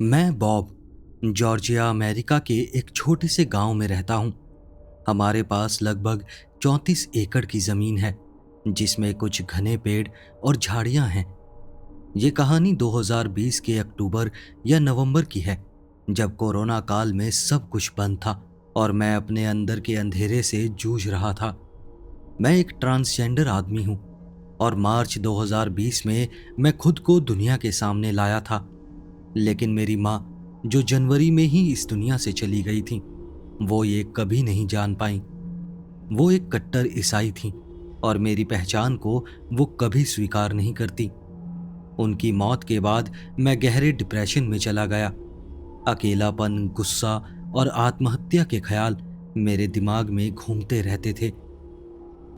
मैं Bob Georgia America के एक छोटे से गांव में रहता हूं। हमारे पास लगभग 34 एकड़ की जमीन है, जिसमें कुछ घने पेड़ और झाड़ियां हैं। ये कहानी 2020 के अक्टूबर या नवंबर की है, जब कोरोना काल में सब कुछ बंद था और मैं अपने अंदर के अंधेरे से जूझ रहा था। मैं एक ट्रांसजेंडर आदमी हूं और मार्च 2020 में मैं खुद को दुनिया के सामने लाया था। लेकिन मेरी माँ, जो जनवरी में ही इस दुनिया से चली गई थी, वो ये कभी नहीं जान पाई। वो एक कट्टर ईसाई थी और मेरी पहचान को वो कभी स्वीकार नहीं करती। उनकी मौत के बाद मैं गहरे डिप्रेशन में चला गया। अकेलापन, गुस्सा और आत्महत्या के ख्याल मेरे दिमाग में घूमते रहते थे।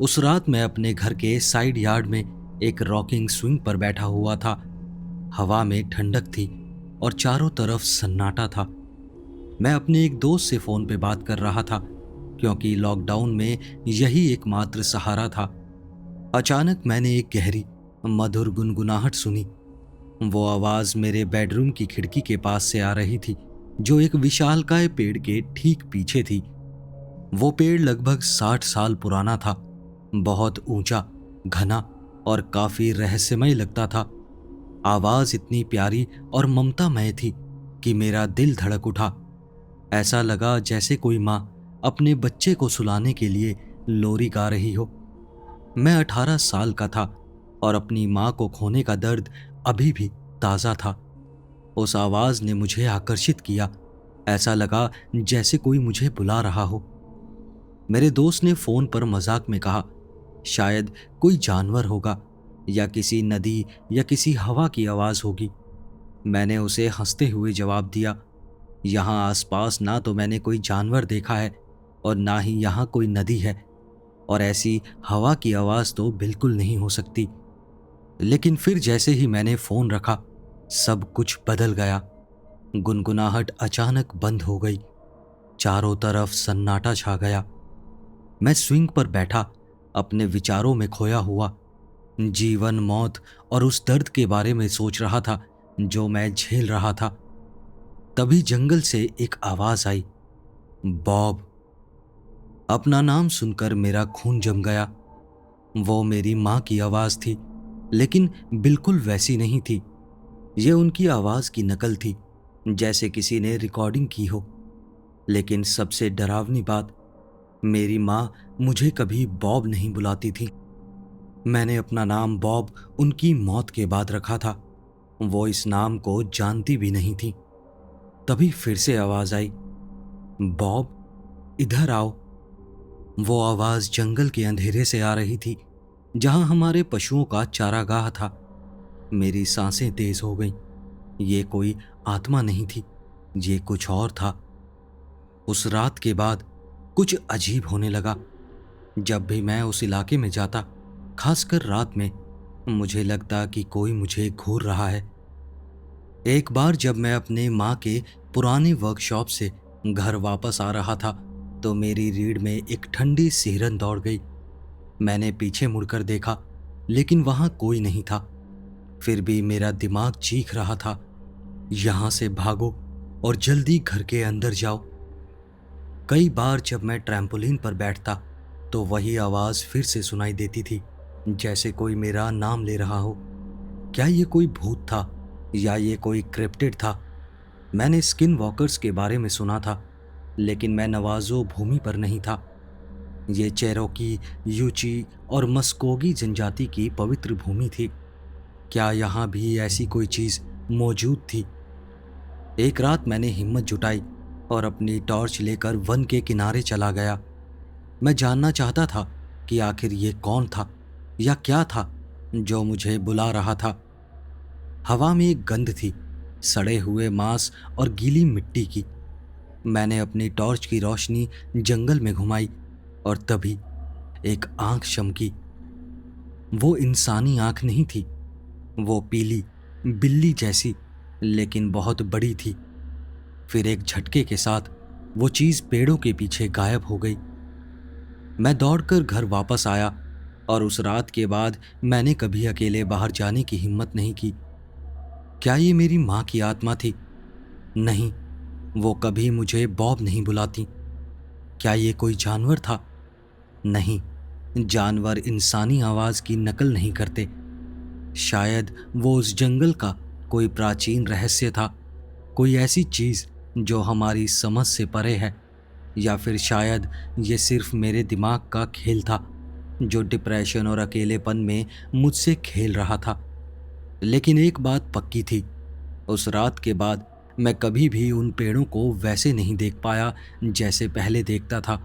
उस रात मैं अपने घर के साइड यार्ड में एक रॉकिंग स्विंग पर बैठा हुआ था। हवा में ठंडक थी और चारों तरफ सन्नाटा था। मैं अपने एक दोस्त से फोन पे बात कर रहा था, क्योंकि लॉकडाउन में यही एकमात्र सहारा था। अचानक मैंने एक गहरी, मधुर गुनगुनाहट सुनी। वो आवाज मेरे बेडरूम की खिड़की के पास से आ रही थी, जो एक विशालकाय पेड़ के ठीक पीछे थी। वो पेड़ लगभग 60 साल पुराना था, बहुत ऊंचा, घना और काफी रहस्यमय लगता था। आवाज इतनी प्यारी और ममतामय थी कि मेरा दिल धड़क उठा। ऐसा लगा जैसे कोई माँ अपने बच्चे को सुलाने के लिए लोरी गा रही हो। मैं 18 साल का था और अपनी माँ को खोने का दर्द अभी भी ताज़ा था। उस आवाज ने मुझे आकर्षित किया। ऐसा लगा जैसे कोई मुझे बुला रहा हो। मेरे दोस्त ने फोन पर मजाक में कहा, शायद कोई जानवर होगा या किसी नदी या किसी हवा की आवाज होगी। मैंने उसे हंसते हुए जवाब दिया, यहाँ आसपास ना तो मैंने कोई जानवर देखा है और ना ही यहाँ कोई नदी है, और ऐसी हवा की आवाज तो बिल्कुल नहीं हो सकती। लेकिन फिर जैसे ही मैंने फोन रखा, सब कुछ बदल गया। गुनगुनाहट अचानक बंद हो गई। चारों तरफ सन्नाटा छा गया। मैं स्विंग पर बैठा, अपने विचारों में खोया हुआ, जीवन, मौत और उस दर्द के बारे में सोच रहा था जो मैं झेल रहा था। तभी जंगल से एक आवाज आई, बॉब। अपना नाम सुनकर मेरा खून जम गया। वो मेरी माँ की आवाज थी, लेकिन बिल्कुल वैसी नहीं थी। ये उनकी आवाज की नकल थी, जैसे किसी ने रिकॉर्डिंग की हो। लेकिन सबसे डरावनी बात, मेरी माँ मुझे कभी बॉब नहीं बुलाती थी। मैंने अपना नाम बॉब उनकी मौत के बाद रखा था। वो इस नाम को जानती भी नहीं थी। तभी फिर से आवाज आई, बॉब, इधर आओ। वो आवाज जंगल के अंधेरे से आ रही थी, जहां हमारे पशुओं का चारागाह था। मेरी सांसें तेज हो गईं। ये कोई आत्मा नहीं थी, ये कुछ और था। उस रात के बाद कुछ अजीब होने लगा। जब भी मैं उस इलाके में जाता, खासकर रात में, मुझे लगता कि कोई मुझे घूर रहा है। एक बार जब मैं अपने माँ के पुराने वर्कशॉप से घर वापस आ रहा था, तो मेरी रीढ़ में एक ठंडी सिहरन दौड़ गई। मैंने पीछे मुड़कर देखा, लेकिन वहां कोई नहीं था। फिर भी मेरा दिमाग चीख रहा था, यहां से भागो और जल्दी घर के अंदर जाओ। कई बार जब मैं ट्रैम्पोलिन पर बैठता, तो वही आवाज फिर से सुनाई देती थी, जैसे कोई मेरा नाम ले रहा हो। क्या ये कोई भूत था या ये कोई क्रिप्टिड था? मैंने स्किन वॉकर्स के बारे में सुना था, लेकिन मैं नवाजो भूमि पर नहीं था। ये चेरोकी, यूची और मस्कोगी जनजाति की पवित्र भूमि थी। क्या यहाँ भी ऐसी कोई चीज मौजूद थी? एक रात मैंने हिम्मत जुटाई और अपनी टॉर्च लेकर वन के किनारे चला गया। मैं जानना चाहता था कि आखिर ये कौन था या क्या था जो मुझे बुला रहा था। हवा में एक गंध थी, सड़े हुए मांस और गीली मिट्टी की। मैंने अपनी टॉर्च की रोशनी जंगल में घुमाई और तभी एक आंख चमकी। वो इंसानी आंख नहीं थी, वो पीली, बिल्ली जैसी, लेकिन बहुत बड़ी थी। फिर एक झटके के साथ वो चीज पेड़ों के पीछे गायब हो गई। मैं दौड़कर घर वापस आया और उस रात के बाद मैंने कभी अकेले बाहर जाने की हिम्मत नहीं की। क्या ये मेरी माँ की आत्मा थी नहीं, वो कभी मुझे बॉब नहीं बुलाती। क्या ये कोई जानवर था? नहीं, जानवर इंसानी आवाज की नकल नहीं करते। शायद वो उस जंगल का कोई प्राचीन रहस्य था, कोई ऐसी चीज जो हमारी समझ से परे है, या फिर शायद ये सिर्फ मेरे दिमाग का खेल था जो डिप्रेशन और अकेलेपन में मुझसे खेल रहा था। लेकिन एक बात पक्की थी, उस रात के बाद मैं कभी भी उन पेड़ों को वैसे नहीं देख पाया जैसे पहले देखता था।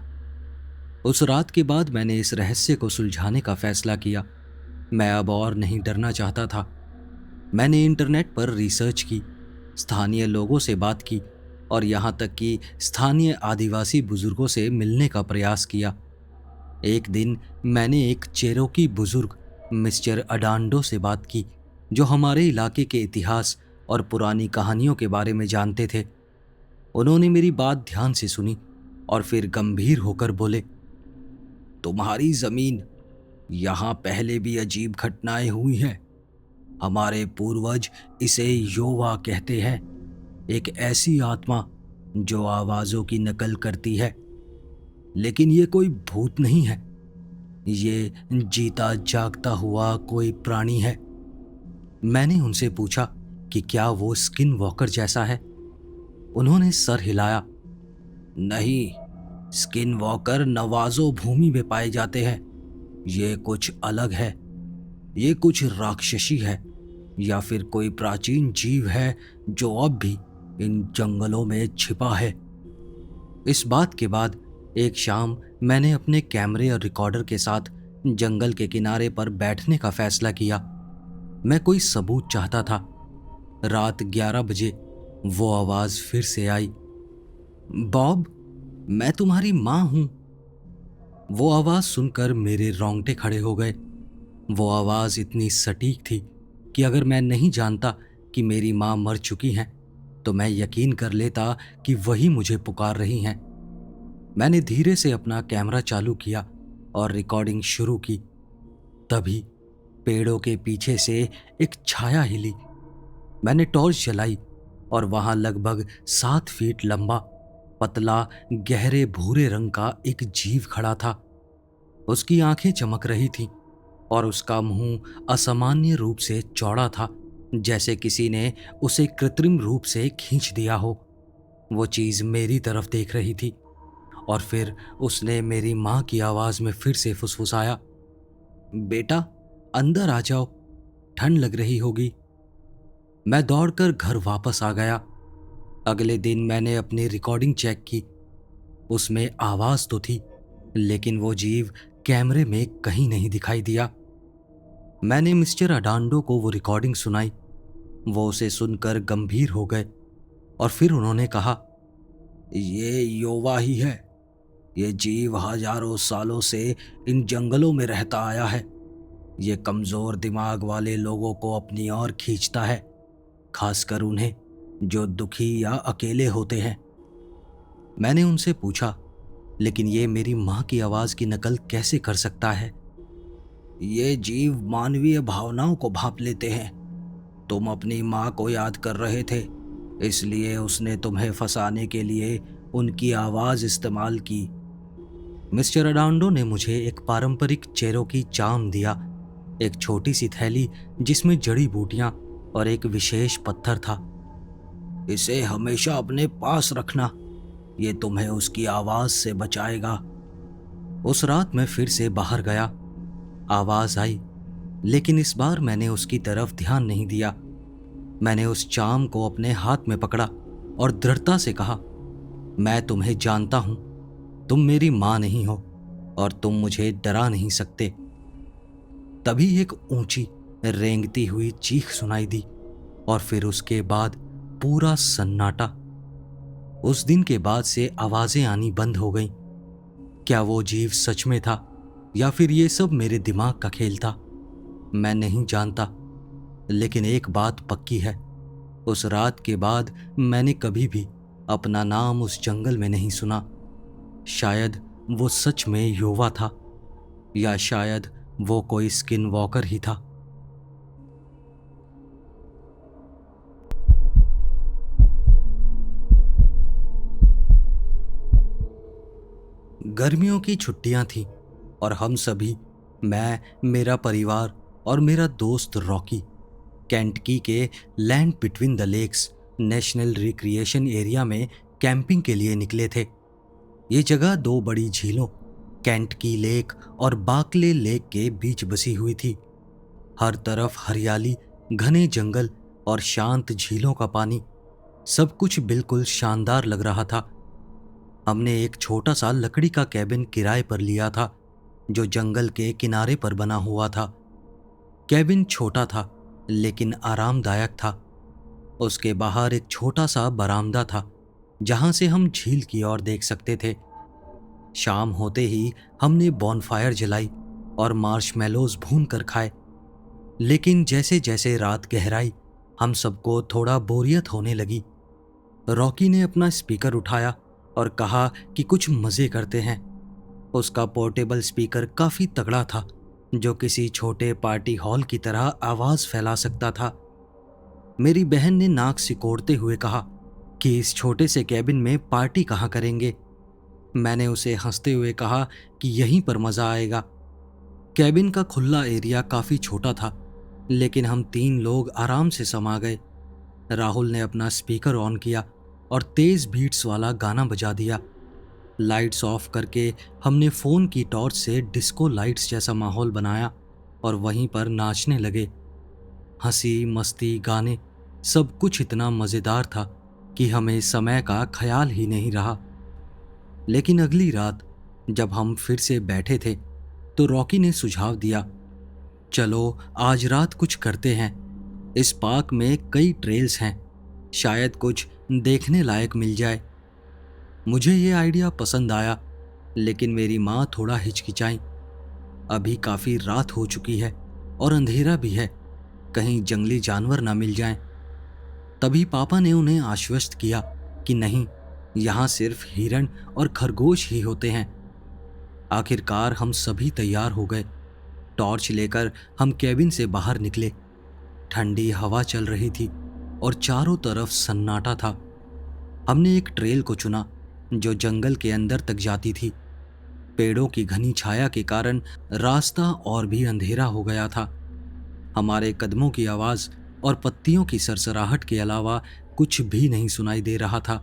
उस रात के बाद मैंने इस रहस्य को सुलझाने का फैसला किया। मैं अब और नहीं डरना चाहता था। मैंने इंटरनेट पर रिसर्च की, स्थानीय लोगों से बात की और यहाँ तक कि स्थानीय आदिवासी बुजुर्गों से मिलने का प्रयास किया। एक दिन मैंने एक चेरोकी बुजुर्ग मिस्टर अडांडो से बात की, जो हमारे इलाके के इतिहास और पुरानी कहानियों के बारे में जानते थे। उन्होंने मेरी बात ध्यान से सुनी और फिर गंभीर होकर बोले, तुम्हारी जमीन, यहाँ पहले भी अजीब घटनाएं हुई हैं। हमारे पूर्वज इसे योवा कहते हैं, एक ऐसी आत्मा जो आवाजों की नकल करती है। लेकिन ये कोई भूत नहीं है, ये जीता जागता हुआ कोई प्राणी है। मैंने उनसे पूछा कि क्या वो स्किन वॉकर जैसा है। उन्होंने सर हिलाया। नहीं, स्किन वॉकर नवाजो भूमि में पाए जाते हैं। ये कुछ अलग है। ये कुछ राक्षसी है या फिर कोई प्राचीन जीव है जो अब भी इन जंगलों में छिपा है। इस बात के बाद एक शाम मैंने अपने कैमरे और रिकॉर्डर के साथ जंगल के किनारे पर बैठने का फैसला किया। मैं कोई सबूत चाहता था। रात 11 बजे वो आवाज फिर से आई, बॉब, मैं तुम्हारी माँ हूं। वो आवाज सुनकर मेरे रोंगटे खड़े हो गए। वो आवाज इतनी सटीक थी कि अगर मैं नहीं जानता कि मेरी माँ मर चुकी हैं, तो मैं यकीन कर लेता कि वही मुझे पुकार रही हैं। मैंने धीरे से अपना कैमरा चालू किया और रिकॉर्डिंग शुरू की। तभी पेड़ों के पीछे से एक छाया हिली। मैंने टॉर्च जलाई और वहां लगभग 7 फीट लंबा, पतला, गहरे भूरे रंग का एक जीव खड़ा था। उसकी आंखें चमक रही थीं और उसका मुंह असामान्य रूप से चौड़ा था, जैसे किसी ने उसे कृत्रिम रूप से खींच दिया हो। वो चीज मेरी तरफ देख रही थी और फिर उसने मेरी माँ की आवाज में फिर से फुसफुसाया, बेटा, अंदर आ जाओ, ठंड लग रही होगी। मैं दौड़कर घर वापस आ गया। अगले दिन मैंने अपनी रिकॉर्डिंग चेक की। उसमें आवाज तो थी, लेकिन वो जीव कैमरे में कहीं नहीं दिखाई दिया। मैंने मिस्टर अडांडो को वो रिकॉर्डिंग सुनाई। वो उसे सुनकर गंभीर हो गए और फिर उन्होंने कहा, ये योवा ही है। ये जीव हजारों सालों से इन जंगलों में रहता आया है। ये कमजोर दिमाग वाले लोगों को अपनी ओर खींचता है, खासकर उन्हें जो दुखी या अकेले होते हैं। मैंने उनसे पूछा, लेकिन ये मेरी माँ की आवाज की नकल कैसे कर सकता है? ये जीव मानवीय भावनाओं को भांप लेते हैं। तुम अपनी माँ को याद कर रहे थे, इसलिए उसने तुम्हें फंसाने के लिए उनकी आवाज इस्तेमाल की। मिस्टर अडांडो ने मुझे एक पारंपरिक चेरोकी चाम दिया, एक छोटी सी थैली जिसमें जड़ी बूटियां और एक विशेष पत्थर था। इसे हमेशा अपने पास रखना, ये तुम्हें उसकी आवाज से बचाएगा। उस रात मैं फिर से बाहर गया। आवाज आई, लेकिन इस बार मैंने उसकी तरफ ध्यान नहीं दिया। मैंने उस चाम को अपने हाथ में पकड़ा और दृढ़ता से कहा, मैं तुम्हें जानता हूं। तुम मेरी मां नहीं हो और तुम मुझे डरा नहीं सकते। तभी एक ऊंची रेंगती हुई चीख सुनाई दी और फिर उसके बाद पूरा सन्नाटा। उस दिन के बाद से आवाजें आनी बंद हो गईं। क्या वो जीव सच में था या फिर ये सब मेरे दिमाग का खेल था? मैं नहीं जानता, लेकिन एक बात पक्की है, उस रात के बाद मैंने कभी भी अपना नाम उस जंगल में नहीं सुना। शायद वो सच में योवा था, या शायद वो कोई स्किन वॉकर ही था। गर्मियों की छुट्टियां थीं और हम सभी, मैं, मेरा परिवार और मेरा दोस्त रॉकी, केंटकी के land between the lakes national recreation area में कैंपिंग के लिए निकले थे। ये जगह दो बड़ी झीलों, केंटकी लेक और बाकले लेक के बीच बसी हुई थी। हर तरफ हरियाली, घने जंगल और शांत झीलों का पानी, सब कुछ बिल्कुल शानदार लग रहा था। हमने एक छोटा सा लकड़ी का कैबिन किराए पर लिया था जो जंगल के किनारे पर बना हुआ था। कैबिन छोटा था लेकिन आरामदायक था। उसके बाहर एक छोटा सा बरामदा था जहां से हम झील की ओर देख सकते थे। शाम होते ही हमने बॉनफायर जलाई और मार्शमेलोज भून कर खाए। लेकिन जैसे जैसे रात गहराई, हम सबको थोड़ा बोरियत होने लगी। रॉकी ने अपना स्पीकर उठाया और कहा कि कुछ मजे करते हैं। उसका पोर्टेबल स्पीकर काफी तगड़ा था जो किसी छोटे पार्टी हॉल की तरह आवाज फैला सकता था। मेरी बहन ने नाक सिकोड़ते हुए कहा कि इस छोटे से कैबिन में पार्टी कहाँ करेंगे। मैंने उसे हंसते हुए कहा कि यहीं पर मजा आएगा। कैबिन का खुला एरिया काफी छोटा था लेकिन हम 3 लोग आराम से समा गए। राहुल ने अपना स्पीकर ऑन किया और तेज बीट्स वाला गाना बजा दिया। लाइट्स ऑफ करके हमने फोन की टॉर्च से डिस्को लाइट्स जैसा माहौल बनाया और वहीं पर नाचने लगे। हंसी, मस्ती, गाने, सब कुछ इतना मजेदार था कि हमें समय का ख्याल ही नहीं रहा। लेकिन अगली रात जब हम फिर से बैठे थे तो रॉकी ने सुझाव दिया, चलो आज रात कुछ करते हैं। इस पार्क में कई ट्रेल्स हैं, शायद कुछ देखने लायक मिल जाए। मुझे ये आइडिया पसंद आया लेकिन मेरी माँ थोड़ा हिचकिचाई। अभी काफी रात हो चुकी है और अंधेरा भी है, कहीं जंगली जानवर ना मिल जाएं। तभी पापा ने उन्हें आश्वस्त किया कि नहीं, यहाँ सिर्फ हिरण और खरगोश ही होते हैं। आखिरकार हम सभी तैयार हो गए। टॉर्च लेकर हम कैबिन से बाहर निकले। ठंडी हवा चल रही थी और चारों तरफ सन्नाटा था। हमने एक ट्रेल को चुना जो जंगल के अंदर तक जाती थी। पेड़ों की घनी छाया के कारण रास्ता और भी अंधेरा हो गया था। हमारे कदमों की आवाज और पत्तियों की सरसराहट के अलावा कुछ भी नहीं सुनाई दे रहा था।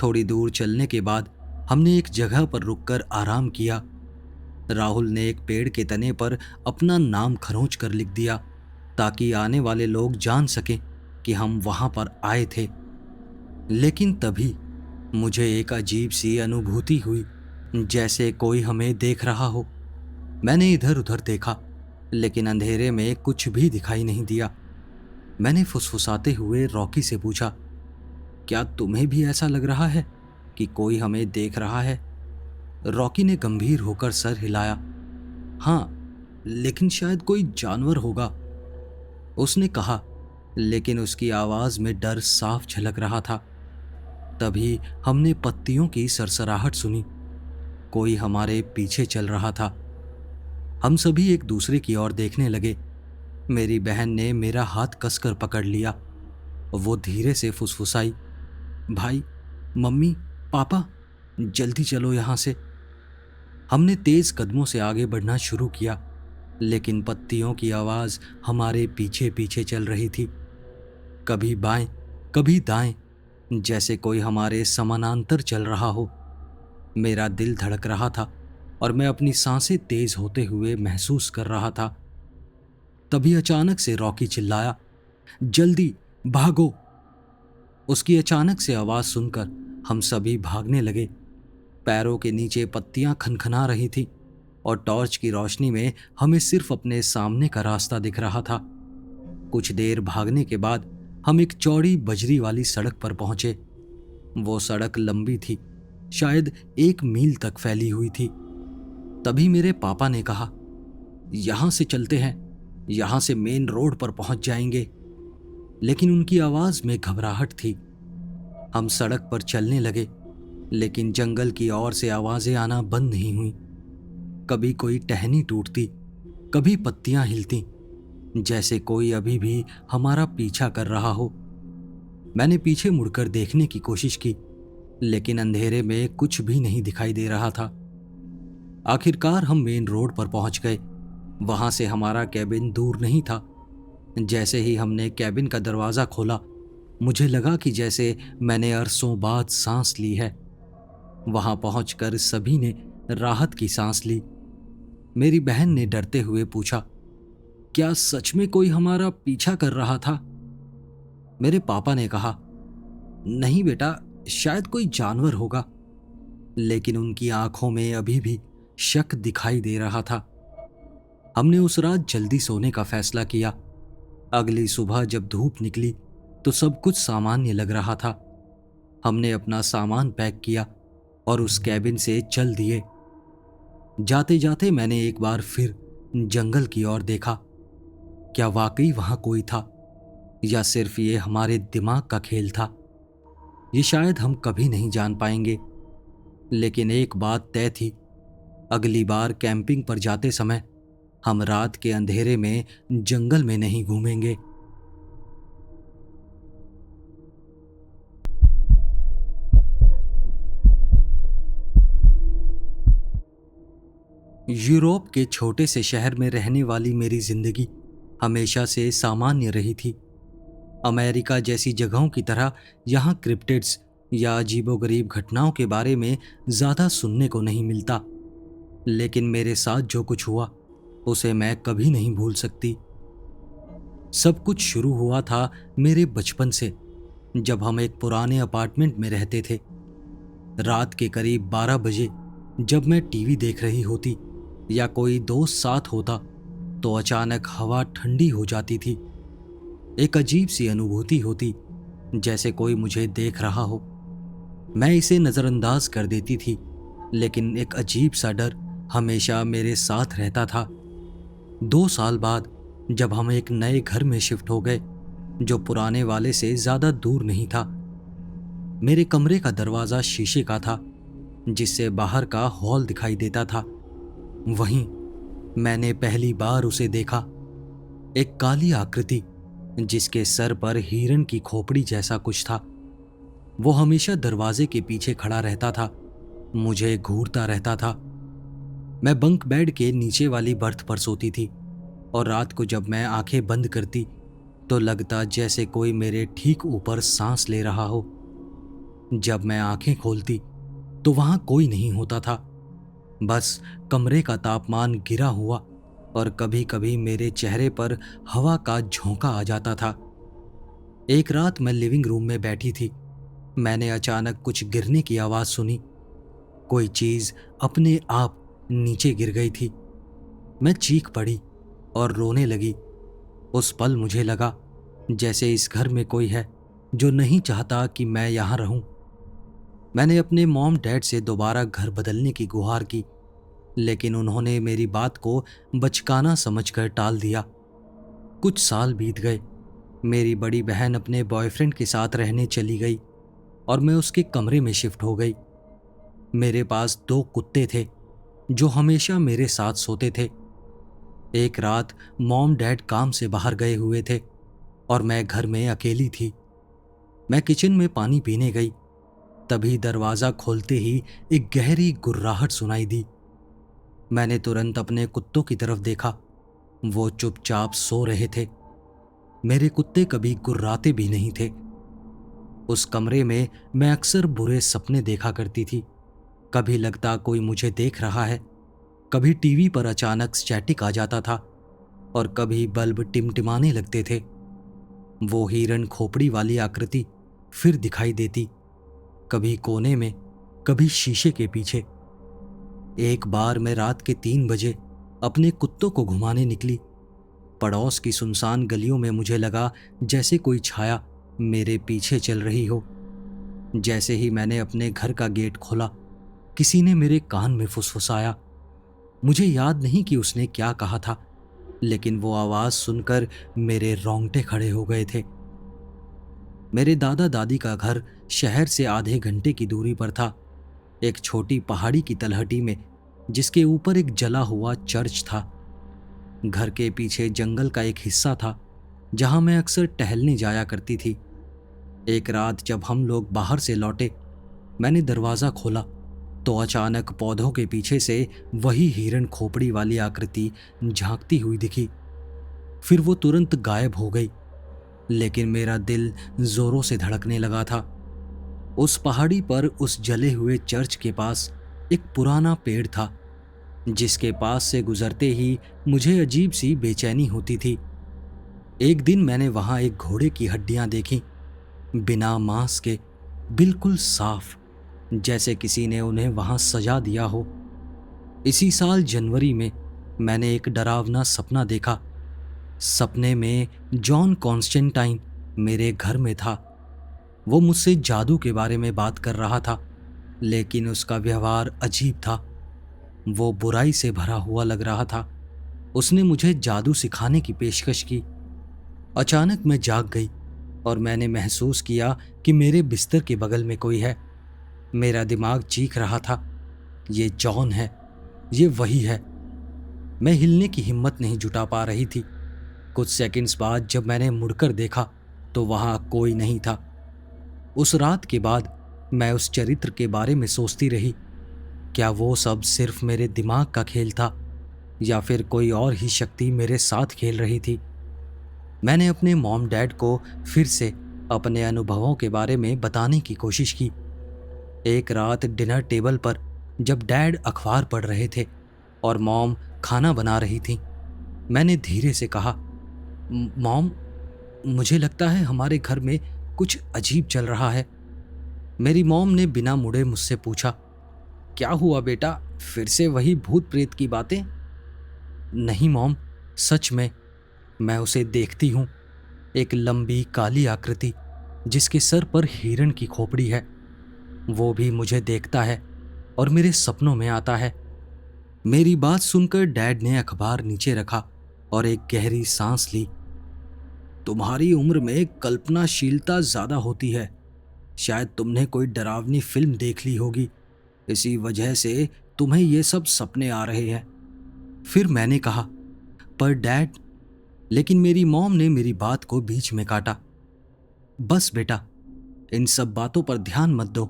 थोड़ी दूर चलने के बाद हमने एक जगह पर रुककर आराम किया। राहुल ने एक पेड़ के तने पर अपना नाम खरोंच कर लिख दिया ताकि आने वाले लोग जान सकें कि हम वहां पर आए थे। लेकिन तभी मुझे एक अजीब सी अनुभूति हुई, जैसे कोई हमें देख रहा हो। मैंने इधर उधर देखा लेकिन अंधेरे में कुछ भी दिखाई नहीं दिया। मैंने फुसफुसाते हुए रॉकी से पूछा, क्या तुम्हें भी ऐसा लग रहा है कि कोई हमें देख रहा है? रॉकी ने गंभीर होकर सर हिलाया। हाँ, लेकिन शायद कोई जानवर होगा, उसने कहा, लेकिन उसकी आवाज में डर साफ झलक रहा था। तभी हमने पत्तियों की सरसराहट सुनी। कोई हमारे पीछे चल रहा था। हम सभी एक दूसरे की ओर देखने लगे। मेरी बहन ने मेरा हाथ कसकर पकड़ लिया। वो धीरे से फुसफुसाई, भाई, मम्मी, पापा, जल्दी चलो यहां से। हमने तेज कदमों से आगे बढ़ना शुरू किया लेकिन पत्तियों की आवाज हमारे पीछे पीछे चल रही थी, कभी बाएं कभी दाएं, जैसे कोई हमारे समानांतर चल रहा हो। मेरा दिल धड़क रहा था और मैं अपनी सांसें तेज होते हुए महसूस कर रहा था। तभी अचानक से रॉकी चिल्लाया, जल्दी भागो। उसकी अचानक से आवाज सुनकर हम सभी भागने लगे। पैरों के नीचे पत्तियां खनखना रही थी और टॉर्च की रोशनी में हमें सिर्फ अपने सामने का रास्ता दिख रहा था। कुछ देर भागने के बाद हम एक चौड़ी बजरी वाली सड़क पर पहुंचे। वो सड़क लंबी थी, शायद 1 मील तक फैली हुई थी। तभी मेरे पापा ने कहा, यहां से चलते हैं, यहां से मेन रोड पर पहुंच जाएंगे। लेकिन उनकी आवाज में घबराहट थी। हम सड़क पर चलने लगे लेकिन जंगल की ओर से आवाजें आना बंद नहीं हुई। कभी कोई टहनी टूटती, कभी पत्तियां हिलती, जैसे कोई अभी भी हमारा पीछा कर रहा हो। मैंने पीछे मुड़कर देखने की कोशिश की लेकिन अंधेरे में कुछ भी नहीं दिखाई दे रहा था। आखिरकार हम मेन रोड पर पहुंच गए। वहां से हमारा कैबिन दूर नहीं था। जैसे ही हमने कैबिन का दरवाजा खोला, मुझे लगा कि जैसे मैंने अरसों बाद सांस ली है। वहां पहुंचकर सभी ने राहत की सांस ली। मेरी बहन ने डरते हुए पूछा, क्या सच में कोई हमारा पीछा कर रहा था? मेरे पापा ने कहा, नहीं बेटा, शायद कोई जानवर होगा। लेकिन उनकी आंखों में अभी भी शक दिखाई दे रहा था। हमने उस रात जल्दी सोने का फैसला किया। अगली सुबह जब धूप निकली तो सब कुछ सामान्य लग रहा था। हमने अपना सामान पैक किया और उस कैबिन से चल दिए। जाते जाते मैंने एक बार फिर जंगल की ओर देखा। क्या वाकई वहां कोई था, या सिर्फ ये हमारे दिमाग का खेल था? ये शायद हम कभी नहीं जान पाएंगे। लेकिन एक बात तय थी, अगली बार कैंपिंग पर जाते समय हम रात के अंधेरे में जंगल में नहीं घूमेंगे। यूरोप के छोटे से शहर में रहने वाली मेरी जिंदगी हमेशा से सामान्य रही थी। अमेरिका जैसी जगहों की तरह यहाँ क्रिप्टिड्स या अजीबोगरीब घटनाओं के बारे में ज्यादा सुनने को नहीं मिलता। लेकिन मेरे साथ जो कुछ हुआ उसे मैं कभी नहीं भूल सकती। सब कुछ शुरू हुआ था मेरे बचपन से, जब हम एक पुराने अपार्टमेंट में रहते थे। रात के करीब 12 बजे जब मैं टीवी देख रही होती या कोई दोस्त साथ होता तो अचानक हवा ठंडी हो जाती थी। एक अजीब सी अनुभूति होती, जैसे कोई मुझे देख रहा हो। मैं इसे नजरअंदाज कर देती थी, लेकिन एक अजीब सा डर हमेशा मेरे साथ रहता था। 2 साल बाद जब हम एक नए घर में शिफ्ट हो गए, जो पुराने वाले से ज्यादा दूर नहीं था, मेरे कमरे का दरवाजा शीशे का था, जिससे बाहर का हॉल दिखाई देता था। वहीं मैंने पहली बार उसे देखा। एक काली आकृति जिसके सर पर हिरण की खोपड़ी जैसा कुछ था। वो हमेशा दरवाजे के पीछे खड़ा रहता था, मुझे घूरता रहता था। मैं बंक बेड के नीचे वाली बर्थ पर सोती थी और रात को जब मैं आंखें बंद करती तो लगता जैसे कोई मेरे ठीक ऊपर सांस ले रहा हो। जब मैं आंखें खोलती तो वहां कोई नहीं होता था, बस कमरे का तापमान गिरा हुआ और कभी कभी मेरे चेहरे पर हवा का झोंका आ जाता था। एक रात मैं लिविंग रूम में बैठी थी। मैंने अचानक कुछ गिरने की आवाज सुनी। कोई चीज अपने आप नीचे गिर गई थी। मैं चीख पड़ी और रोने लगी। उस पल मुझे लगा जैसे इस घर में कोई है जो नहीं चाहता कि मैं यहां रहूं। मैंने अपने मॉम डैड से दोबारा घर बदलने की गुहार की, लेकिन उन्होंने मेरी बात को बचकाना समझकर टाल दिया। कुछ साल बीत गए। मेरी बड़ी बहन अपने बॉयफ्रेंड के साथ रहने चली गई और मैं उसके कमरे में शिफ्ट हो गई। मेरे पास 2 कुत्ते थे जो हमेशा मेरे साथ सोते थे। एक रात मॉम डैड काम से बाहर गए हुए थे और मैं घर में अकेली थी। मैं किचन में पानी पीने गई, तभी दरवाजा खोलते ही एक गहरी गुर्राहट सुनाई दी। मैंने तुरंत अपने कुत्तों की तरफ देखा। वो चुपचाप सो रहे थे। मेरे कुत्ते कभी गुर्राते भी नहीं थे। उस कमरे में मैं अक्सर बुरे सपने देखा करती थी। कभी लगता कोई मुझे देख रहा है, कभी टीवी पर अचानक स्टैटिक आ जाता था और कभी बल्ब टिमटिमाने लगते थे। वो हिरण खोपड़ी वाली आकृति फिर दिखाई देती, कभी कोने में, कभी शीशे के पीछे। एक बार मैं रात के 3 बजे अपने कुत्तों को घुमाने निकली। पड़ोस की सुनसान गलियों में मुझे लगा जैसे कोई छाया मेरे पीछे चल रही हो। जैसे ही मैंने अपने घर का गेट खोला, किसी ने मेरे कान में फुसफुसाया। मुझे याद नहीं कि उसने क्या कहा था, लेकिन वो आवाज सुनकर मेरे रोंगटे खड़े हो गए थे। मेरे दादा दादी का घर शहर से आधे घंटे की दूरी पर था, एक छोटी पहाड़ी की तलहटी में, जिसके ऊपर एक जला हुआ चर्च था। घर के पीछे जंगल का एक हिस्सा था जहां मैं अक्सर टहलने जाया करती थी। एक रात जब हम लोग बाहर से लौटे मैंने दरवाज़ा खोला तो अचानक पौधों के पीछे से वही हिरण खोपड़ी वाली आकृति झांकती हुई दिखी। फिर वो तुरंत गायब हो गई, लेकिन मेरा दिल जोरों से धड़कने लगा था। उस पहाड़ी पर उस जले हुए चर्च के पास एक पुराना पेड़ था, जिसके पास से गुजरते ही मुझे अजीब सी बेचैनी होती थी। एक दिन मैंने वहां एक घोड़े की हड्डियां देखी, बिना मांस के, बिल्कुल साफ, जैसे किसी ने उन्हें वहां सजा दिया हो। इसी साल जनवरी में मैंने एक डरावना सपना देखा। सपने में जॉन कॉन्स्टेंटाइन मेरे घर में था। वो मुझसे जादू के बारे में बात कर रहा था, लेकिन उसका व्यवहार अजीब था। वो बुराई से भरा हुआ लग रहा था। उसने मुझे जादू सिखाने की पेशकश की। अचानक मैं जाग गई और मैंने महसूस किया कि मेरे बिस्तर के बगल में कोई है। मेरा दिमाग चीख रहा था, ये जॉन है, ये वही है। मैं हिलने की हिम्मत नहीं जुटा पा रही थी। कुछ सेकंड्स बाद जब मैंने मुड़कर देखा तो वहां कोई नहीं था। उस रात के बाद मैं उस चरित्र के बारे में सोचती रही। क्या वो सब सिर्फ मेरे दिमाग का खेल था, या फिर कोई और ही शक्ति मेरे साथ खेल रही थी? मैंने अपने मॉम डैड को फिर से अपने अनुभवों के बारे में बताने की कोशिश की। एक रात डिनर टेबल पर जब डैड अखबार पढ़ रहे थे और मॉम खाना बना रही थी, मैंने धीरे से कहा, मॉम, मुझे लगता है हमारे घर में कुछ अजीब चल रहा है। मेरी मॉम ने बिना मुड़े मुझसे पूछा, क्या हुआ बेटा, फिर से वही भूत प्रेत की बातें? नहीं मॉम, सच में। मैं उसे देखती हूँ, एक लंबी काली आकृति जिसके सर पर हिरण की खोपड़ी है। वो भी मुझे देखता है और मेरे सपनों में आता है। मेरी बात सुनकर डैड ने अखबार नीचे रखा और एक गहरी सांस ली। तुम्हारी उम्र में कल्पनाशीलता ज्यादा होती है। शायद तुमने कोई डरावनी फिल्म देख ली होगी, इसी वजह से तुम्हें ये सब सपने आ रहे हैं। फिर मैंने कहा, पर डैड। लेकिन मेरी मॉम ने मेरी बात को बीच में काटा। बस बेटा, इन सब बातों पर ध्यान मत दो।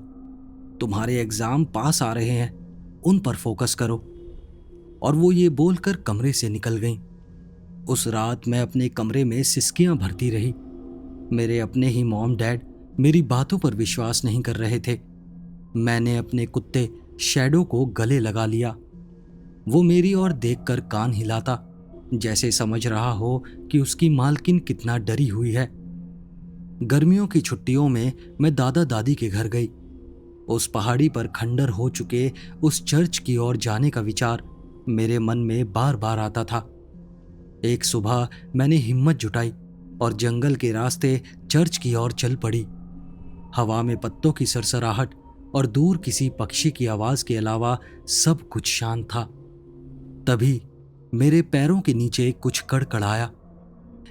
तुम्हारे एग्जाम पास आ रहे हैं, उन पर फोकस करो। और वो ये बोलकर कमरे से निकल गईं। उस रात मैं अपने कमरे में सिसकियां भरती रही। मेरे अपने ही मॉम डैड मेरी बातों पर विश्वास नहीं कर रहे थे। मैंने अपने कुत्ते शैडो को गले लगा लिया। वो मेरी ओर देखकर कान हिलाता, जैसे समझ रहा हो कि उसकी मालकिन कितना डरी हुई है। गर्मियों की छुट्टियों में मैं दादा दादी के घर गई। उस पहाड़ी पर खंडर हो चुके उस चर्च की ओर जाने का विचार मेरे मन में बार बार आता था। एक सुबह मैंने हिम्मत जुटाई और जंगल के रास्ते चर्च की ओर चल पड़ी। हवा में पत्तों की सरसराहट और दूर किसी पक्षी की आवाज के अलावा सब कुछ शांत था। तभी मेरे पैरों के नीचे कुछ कड़कड़ाया,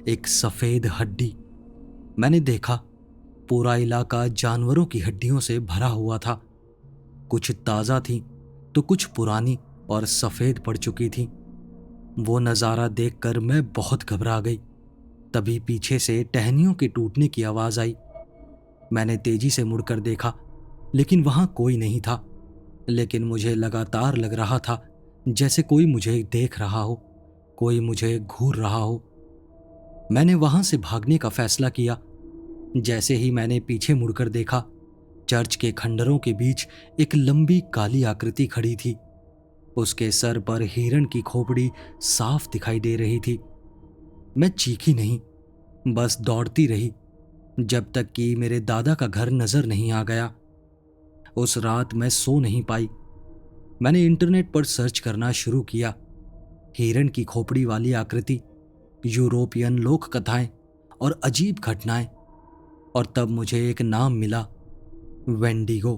एक सफेद हड्डी। मैंने देखा, पूरा इलाका जानवरों की हड्डियों से भरा हुआ था। कुछ ताजा थी तो कुछ पुरानी और सफेद पड़ चुकी थी। वो नजारा देखकर मैं बहुत घबरा गई। तभी पीछे से टहनियों के टूटने की आवाज आई। मैंने तेजी से मुड़कर देखा, लेकिन वहां कोई नहीं था। लेकिन मुझे लगातार लग रहा था जैसे कोई मुझे देख रहा हो, कोई मुझे घूर रहा हो। मैंने वहां से भागने का फैसला किया। जैसे ही मैंने पीछे मुड़कर देखा, चर्च के खंडरों के बीच एक लंबी काली आकृति खड़ी थी। उसके सर पर हिरण की खोपड़ी साफ दिखाई दे रही थी। मैं चीखी नहीं, बस दौड़ती रही, जब तक कि मेरे दादा का घर नजर नहीं आ गया। उस रात मैं सो नहीं पाई। मैंने इंटरनेट पर सर्च करना शुरू किया, हिरण की खोपड़ी वाली आकृति, यूरोपियन लोक कथाएं और अजीब घटनाएं। और तब मुझे एक नाम मिला, वेंडिगो।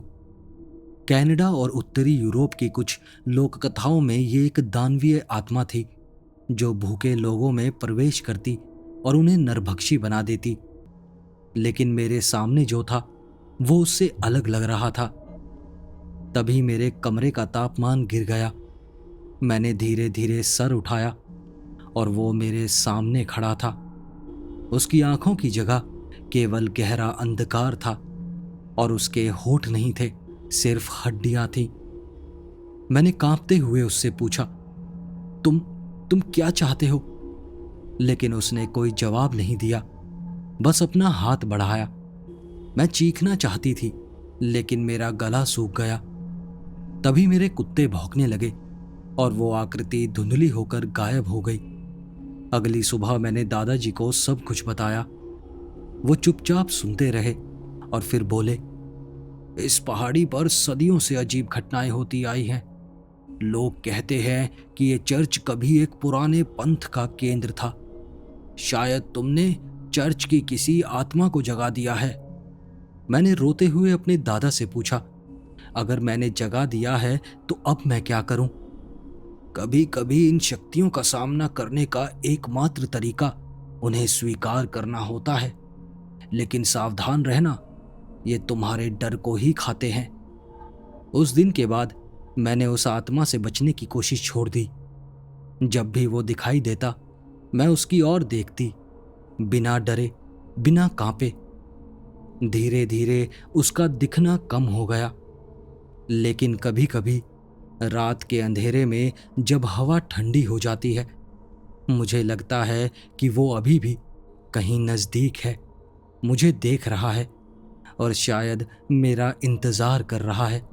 कनाडा और उत्तरी यूरोप की कुछ लोक कथाओं में ये एक दानवीय आत्मा थी जो भूखे लोगों में प्रवेश करती और उन्हें नरभक्षी बना देती। लेकिन मेरे सामने जो था वो उससे अलग लग रहा था। तभी मेरे कमरे का तापमान गिर गया। मैंने धीरे धीरे सर उठाया और वो मेरे सामने खड़ा था। उसकी आंखों की जगह केवल गहरा अंधकार था और उसके होठ नहीं थे, सिर्फ हड्डियां थीं। मैंने कांपते हुए उससे पूछा, तुम तुम क्या चाहते हो? लेकिन उसने कोई जवाब नहीं दिया, बस अपना हाथ बढ़ाया। मैं चीखना चाहती थी, लेकिन मेरा गला सूख गया। तभी मेरे कुत्ते भौंकने लगे और वो आकृति धुंधली होकर गायब हो गई। अगली सुबह मैंने दादाजी को सब कुछ बताया। वो चुपचाप सुनते रहे और फिर बोले, इस पहाड़ी पर सदियों से अजीब घटनाएं होती आई हैं। लोग कहते हैं कि ये चर्च कभी एक पुराने पंथ का केंद्र था। शायद तुमने चर्च की किसी आत्मा को जगा दिया है। मैंने रोते हुए अपने दादा से पूछा, अगर मैंने जगा दिया है तो अब मैं क्या करूं? कभी कभी इन शक्तियों का सामना करने का एकमात्र तरीका उन्हें स्वीकार करना होता है, लेकिन सावधान रहना, ये तुम्हारे डर को ही खाते हैं। उस दिन के बाद मैंने उस आत्मा से बचने की कोशिश छोड़ दी। जब भी वो दिखाई देता, मैं उसकी ओर देखती, बिना डरे, बिना कांपे। धीरे धीरे उसका दिखना कम हो गया, लेकिन कभी कभी रात के अंधेरे में जब हवा ठंडी हो जाती है, मुझे लगता है कि वो अभी भी कहीं नजदीक है, मुझे देख रहा है और शायद मेरा इंतजार कर रहा है।